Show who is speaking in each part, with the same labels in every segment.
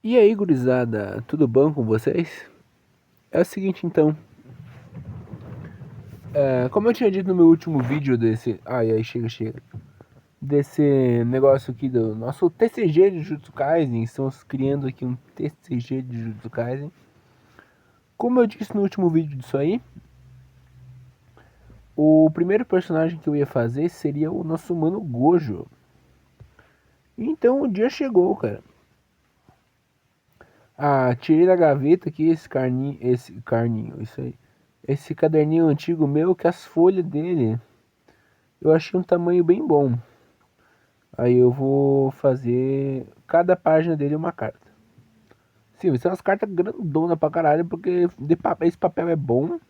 Speaker 1: E aí, gurizada, tudo bom com vocês? É o seguinte, então, como eu tinha dito no meu último vídeo desse... Ai, aí, chega. Desse negócio aqui do nosso TCG de Jujutsu Kaisen, estamos criando aqui um TCG de Jujutsu Kaisen. Como eu disse no último vídeo disso aí, o primeiro personagem que eu ia fazer seria o nosso mano Gojo. Então o dia chegou, cara. Tirei da gaveta aqui esse carninho, isso aí. Esse caderninho antigo meu, que as folhas dele eu achei um tamanho bem bom. Aí eu vou fazer cada página dele uma carta. Sim, vai ser umas cartas grandonas pra caralho, porque esse papel é bom.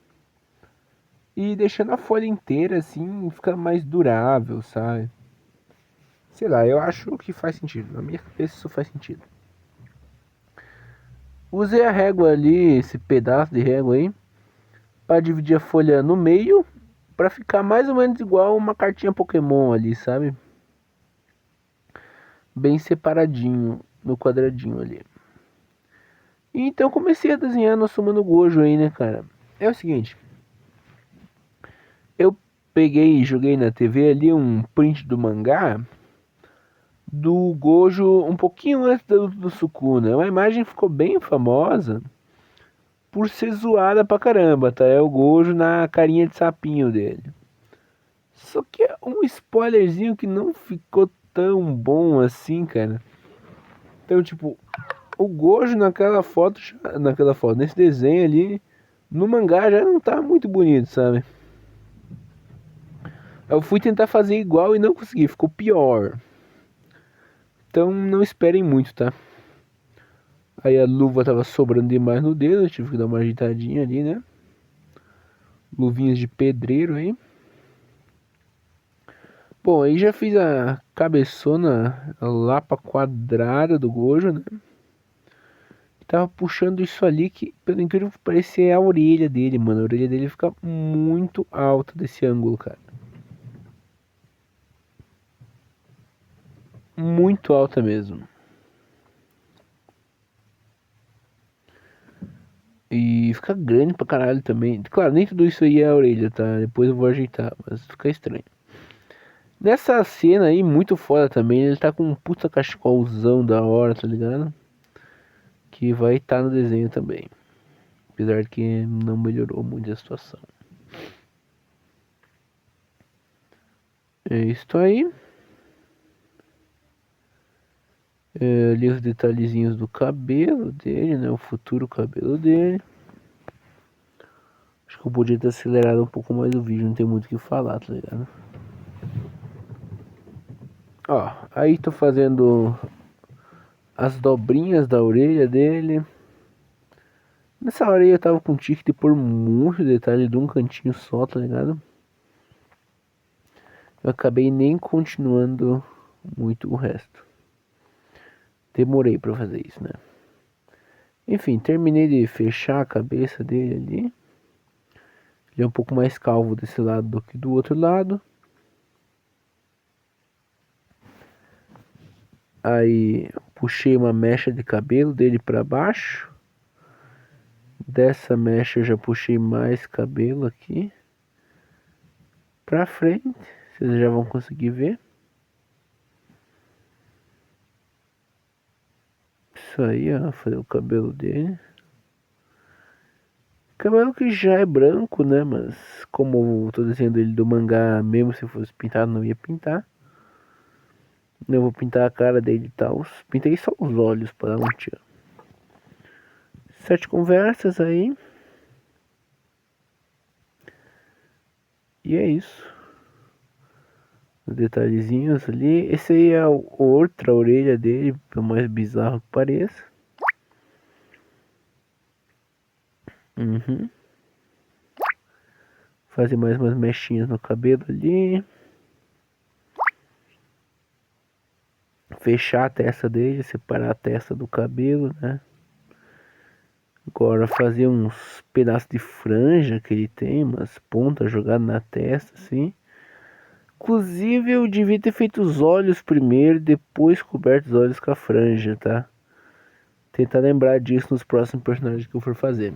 Speaker 1: E deixando a folha inteira assim, fica mais durável, sabe? Sei lá, eu acho que faz sentido. Na minha cabeça isso faz sentido. Usei a régua ali, esse pedaço de régua aí, para dividir a folha no meio, para ficar mais ou menos igual uma cartinha Pokémon ali, sabe? Bem separadinho no quadradinho ali. E então comecei a desenhar nosso Mano Gojo aí, né, cara? É o seguinte, eu peguei e joguei na TV ali um print do mangá do Gojo um pouquinho antes do Sukuna. Uma imagem ficou bem famosa por ser zoada pra caramba, tá? É o Gojo na carinha de sapinho dele. Só que é um spoilerzinho que não ficou tão bom assim, cara. Então, tipo, o Gojo naquela foto, nesse desenho ali, no mangá já não tá muito bonito, sabe? Eu fui tentar fazer igual e não consegui, ficou pior. Então não esperem muito, tá? Aí a luva tava sobrando demais no dedo, eu tive que dar uma ajeitadinha ali, né? Luvinhas de pedreiro aí. Bom, aí já fiz a cabeçona, a lapa quadrada do Gojo, né? Tava puxando isso ali que, pelo incrível que pareça, é a orelha dele, mano. A orelha dele fica muito alta desse ângulo, cara. Muito alta mesmo. E fica grande pra caralho também. Claro, nem tudo isso aí é a orelha, tá? Depois eu vou ajeitar, mas fica estranho. Nessa cena aí, muito foda também, ele tá com um puta cachecolzão da hora, tá ligado? Que vai estar no desenho também. Apesar de que não melhorou muito a situação. É isso aí. Ali os detalhezinhos do cabelo dele, né? O futuro cabelo dele. Acho que eu podia ter acelerado um pouco mais o vídeo, não tem muito o que falar, tá ligado? Ó, aí tô fazendo as dobrinhas da orelha dele. Nessa hora aí eu tava com tique de pôr muito detalhe de um cantinho só, tá ligado? Eu acabei nem continuando muito o resto. Demorei pra fazer isso, né? Enfim, terminei de fechar a cabeça dele ali. Ele é um pouco mais calvo desse lado do que do outro lado. Aí puxei uma mecha de cabelo dele pra baixo. Dessa mecha eu já puxei mais cabelo aqui pra frente. Vocês já vão conseguir ver. Isso aí, ó, fazer o cabelo dele. Cabelo que já é branco, né? Mas como eu tô desenhando ele do mangá, mesmo se fosse pintado, não ia pintar. Eu vou pintar a cara dele e tal. Pintei só os olhos para dar um tiro. 7 conversas aí. E é isso. Os detalhezinhos ali. Esse aí é a outra orelha dele, por mais bizarro que pareça. Fazer mais umas mechinhas no cabelo ali. Fechar a testa dele, separar a testa do cabelo, né? Agora fazer uns pedaços de franja que ele tem, umas pontas jogadas na testa, assim. Inclusive eu devia ter feito os olhos primeiro, depois coberto os olhos com a franja, tá? tentar lembrar disso nos próximos personagens que eu for fazer.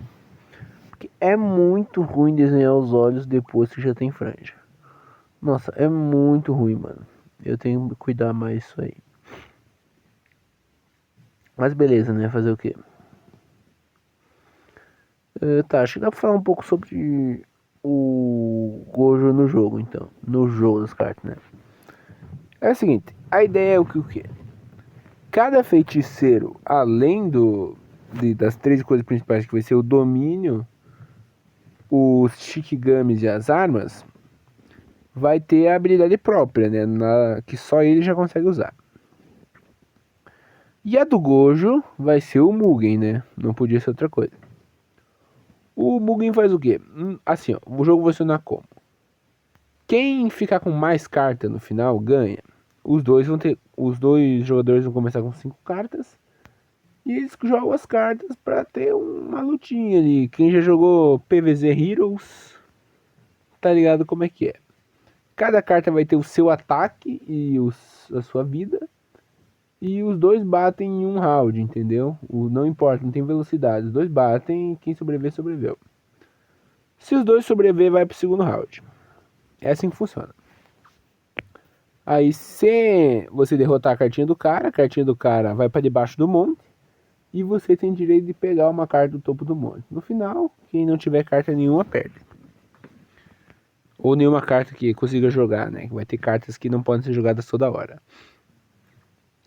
Speaker 1: Porque é muito ruim desenhar os olhos depois que já tem franja. Nossa, é muito ruim, mano. Eu tenho que cuidar mais disso aí. Mas beleza, né? Fazer o quê? Tá, acho que dá pra falar um pouco sobre o Gojo no jogo, então. No jogo das cartas, né? É o seguinte, a ideia é o que? Cada feiticeiro, além das três coisas principais, que vai ser o domínio, os shikigamis e as armas, vai ter a habilidade própria, né? Que só ele já consegue usar. E a do Gojo vai ser o Mugen, né? Não podia ser outra coisa. O Mugen faz o quê? Assim, ó, o jogo vai funcionar como? Quem ficar com mais cartas no final ganha. Os dois jogadores vão começar com 5 cartas. E eles jogam as cartas pra ter uma lutinha ali. Quem já jogou PvZ Heroes tá ligado como é que é. Cada carta vai ter o seu ataque e a sua vida. E os dois batem em um round, entendeu? Não importa, não tem velocidade. Os dois batem e quem sobreviver, sobreviveu. Se os dois sobreviver, vai pro segundo round. É assim que funciona. Aí, se você derrotar a cartinha do cara vai para debaixo do monte. E você tem direito de pegar uma carta do topo do monte. No final, quem não tiver carta nenhuma, perde. Ou nenhuma carta que consiga jogar, né? Vai ter cartas que não podem ser jogadas toda hora.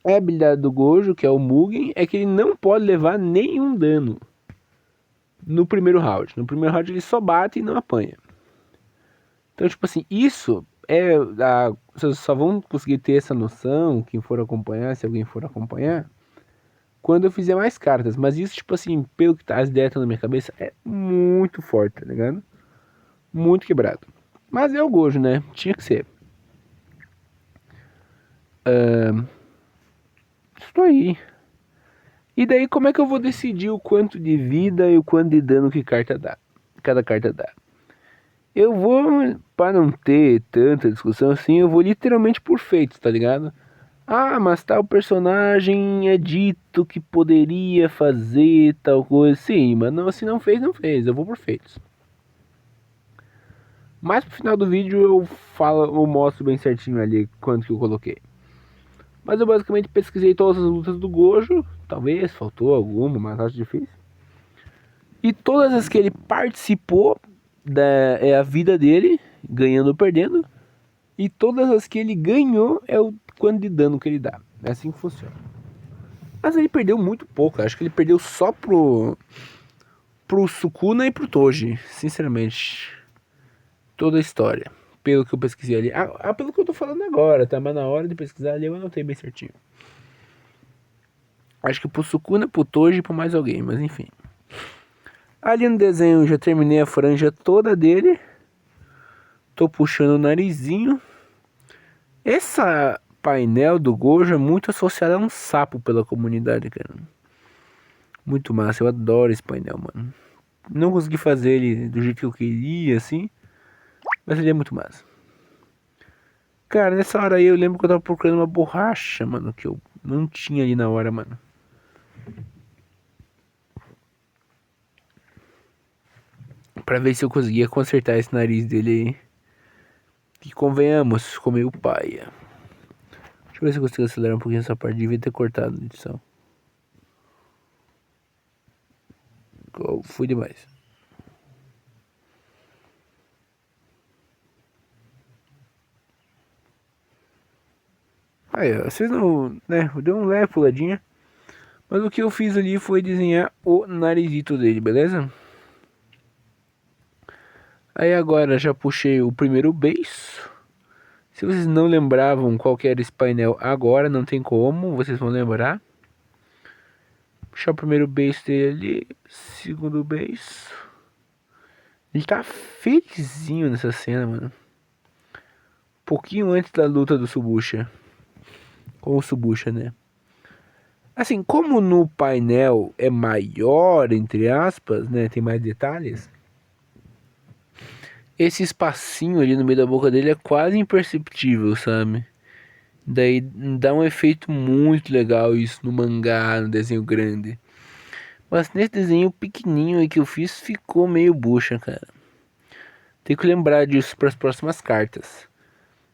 Speaker 1: A habilidade do Gojo, que é o Mugen, é que ele não pode levar nenhum dano no primeiro round. No primeiro round ele só bate e não apanha. Então, tipo assim, isso é... Vocês só vão conseguir ter essa noção, quem for acompanhar, se alguém for acompanhar, quando eu fizer mais cartas. Mas isso, tipo assim, pelo que as ideias estão na minha cabeça, é muito forte, tá ligado? Muito quebrado. Mas é o Gojo, né? Tinha que ser. Isso aí. E daí como é que eu vou decidir o quanto de vida e o quanto de dano que cada carta dá? Eu vou, para não ter tanta discussão assim, eu vou literalmente por feitos, tá ligado? Ah, mas tal personagem é dito que poderia fazer tal coisa. Sim, mas não, se não fez, não fez. Eu vou por feitos. Mais pro final do vídeo eu mostro bem certinho ali quanto que eu coloquei. Mas eu basicamente pesquisei todas as lutas do Gojo. Talvez faltou alguma, mas acho difícil. E todas as que ele participou é a vida dele, ganhando ou perdendo. E todas as que ele ganhou é o quanto de dano que ele dá. É assim que funciona. Mas ele perdeu muito pouco. Acho que ele perdeu só pro Sukuna e pro Toji. Sinceramente. Toda a história. Pelo que eu pesquisei ali. Pelo que eu tô falando agora, tá? Mas na hora de pesquisar ali eu anotei bem certinho. Acho que pro Sukuna, pro Toji e pro mais alguém, mas enfim. Ali no desenho eu já terminei a franja toda dele. Tô puxando o narizinho. Essa painel do Gojo é muito associado a um sapo pela comunidade, cara. Muito massa, eu adoro esse painel, mano. Não consegui fazer ele do jeito que eu queria, assim. Mas ele é muito massa. Cara, nessa hora aí eu lembro que eu tava procurando uma borracha, mano. Que eu não tinha ali na hora, mano. Pra ver se eu conseguia consertar esse nariz dele aí. Que convenhamos, ficou meio paia. Deixa eu ver se eu consigo acelerar um pouquinho essa parte. Devia ter cortado na edição. Fui demais. Aí, ó, vocês não, né, deu um leve puladinha. Mas o que eu fiz ali foi desenhar o narizito dele, beleza? Aí agora já puxei o primeiro beiço. Se vocês não lembravam qual que era esse painel agora, não tem como, vocês vão lembrar. Puxar o primeiro beiço dele ali, segundo beiço. Ele tá felizinho nessa cena, mano. Pouquinho antes da luta do Subusha. Com o Subusha, né? Assim, como no painel é maior, entre aspas, né? Tem mais detalhes. Esse espacinho ali no meio da boca dele é quase imperceptível, sabe? Daí dá um efeito muito legal isso no mangá, no desenho grande. Mas nesse desenho pequenininho aí que eu fiz, ficou meio bucha, cara. Tem que lembrar disso para as próximas cartas.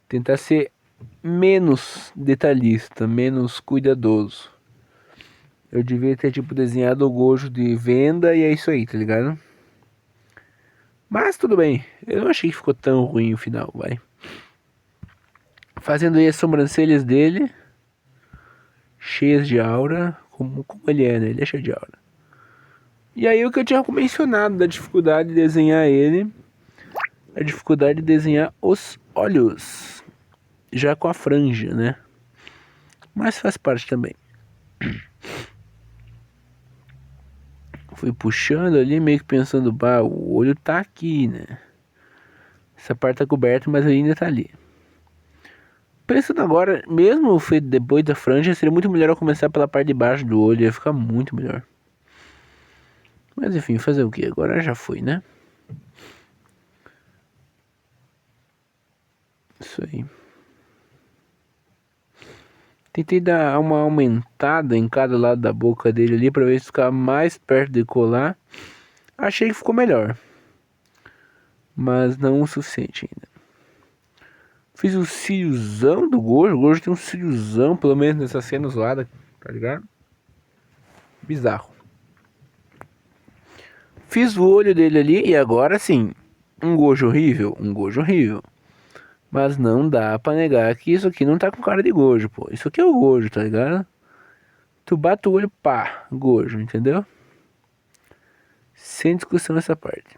Speaker 1: Tentar ser menos detalhista, menos cuidadoso. Eu devia ter, tipo, desenhado o Gojo de venda e é isso aí, tá ligado? Mas tudo bem. Eu não achei que ficou tão ruim o final, vai. Fazendo aí as sobrancelhas dele. Cheias de aura. Como ele é, né? Ele é cheio de aura. E aí o que eu tinha mencionado da dificuldade de desenhar ele. A dificuldade de desenhar os olhos. Já com a franja, né? Mas faz parte também. Fui puxando ali, meio que pensando, bah, o olho tá aqui, né? Essa parte tá coberta, mas ainda tá ali. Pensando agora, mesmo feito depois da franja, seria muito melhor eu começar pela parte de baixo do olho, ia ficar muito melhor. Mas enfim, fazer o que? Agora já foi, né? Isso aí. Tentei dar uma aumentada em cada lado da boca dele ali pra ver se ficar mais perto de colar. Achei que ficou melhor. Mas não o suficiente ainda. Fiz o cíliozão do Gojo. O Gojo tem um cíliozão, pelo menos nessa cena zoada, tá ligado? Bizarro. Fiz o olho dele ali e agora sim. Um Gojo horrível? Um Gojo horrível. Mas não dá pra negar que isso aqui não tá com cara de Gojo, pô. Isso aqui é o Gojo, tá ligado? Tu bate o olho, pá, Gojo, entendeu? Sem discussão essa parte.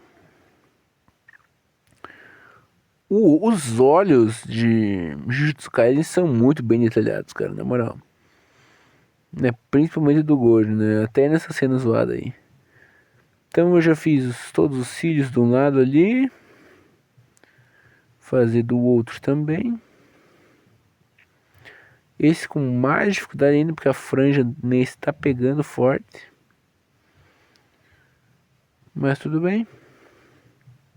Speaker 1: Os olhos de Jujutsu Kaisen são muito bem detalhados, cara, na moral. Né? Principalmente do Gojo, né? Até nessa cena zoada aí. Então eu já fiz todos os cílios de um lado ali. Fazer do outro também. Esse com mais dificuldade ainda, porque a franja nesse tá pegando forte. Mas tudo bem.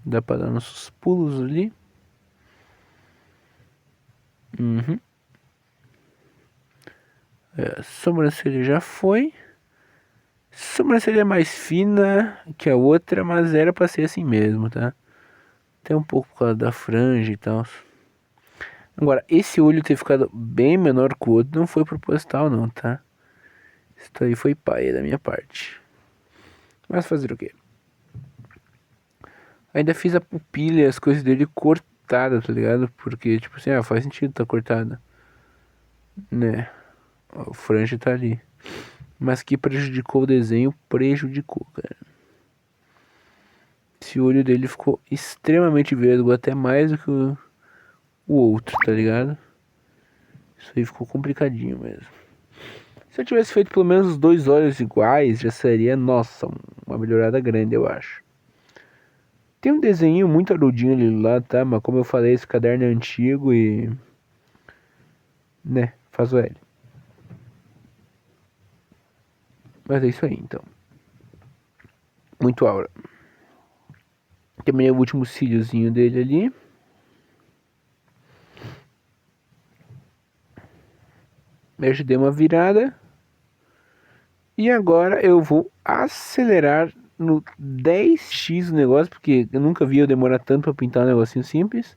Speaker 1: Dá pra dar nossos pulos ali. Uhum. A sobrancelha já foi. Sobrancelha é mais fina que a outra, mas era pra ser assim mesmo, tá? Até um pouco por causa da franja e tal. Agora, esse olho ter ficado bem menor que o outro não foi proposital não, tá? Isso aí foi paia da minha parte. Mas fazer o quê? Ainda fiz a pupila e as coisas dele cortada, tá ligado? Porque, tipo assim, faz sentido tá cortada. Né? O franja tá ali. Mas que prejudicou o desenho, prejudicou, cara. Esse olho dele ficou extremamente vesgo, até mais do que o outro, tá ligado? Isso aí ficou complicadinho mesmo. Se eu tivesse feito pelo menos os dois olhos iguais, já seria, nossa, uma melhorada grande, eu acho. Tem um desenho muito arudinho ali lá, tá? Mas como eu falei, esse caderno é antigo e... né, faz o L. Mas é isso aí, então. Muito aura. Terminei o último cíliozinho dele ali. Eu já dei uma virada. E agora eu vou acelerar no 10x o negócio, porque eu nunca vi eu demorar tanto pra pintar um negocinho simples.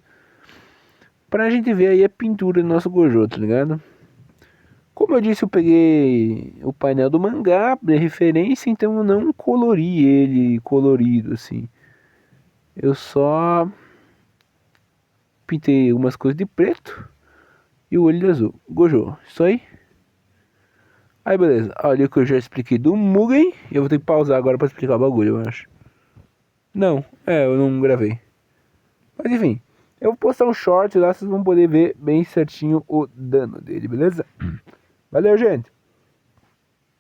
Speaker 1: Pra gente ver aí a pintura do nosso Gojo, tá ligado? Como eu disse, eu peguei o painel do mangá de referência, então eu não colori ele colorido assim. Eu só pintei algumas coisas de preto e o olho de azul. Gojo, isso aí. Aí beleza, olha o que eu já expliquei do Mugen. Eu vou ter que pausar agora pra explicar o bagulho, eu acho. Não, eu não gravei. Mas enfim, eu vou postar um short lá, vocês vão poder ver bem certinho o dano dele, beleza? Valeu, gente!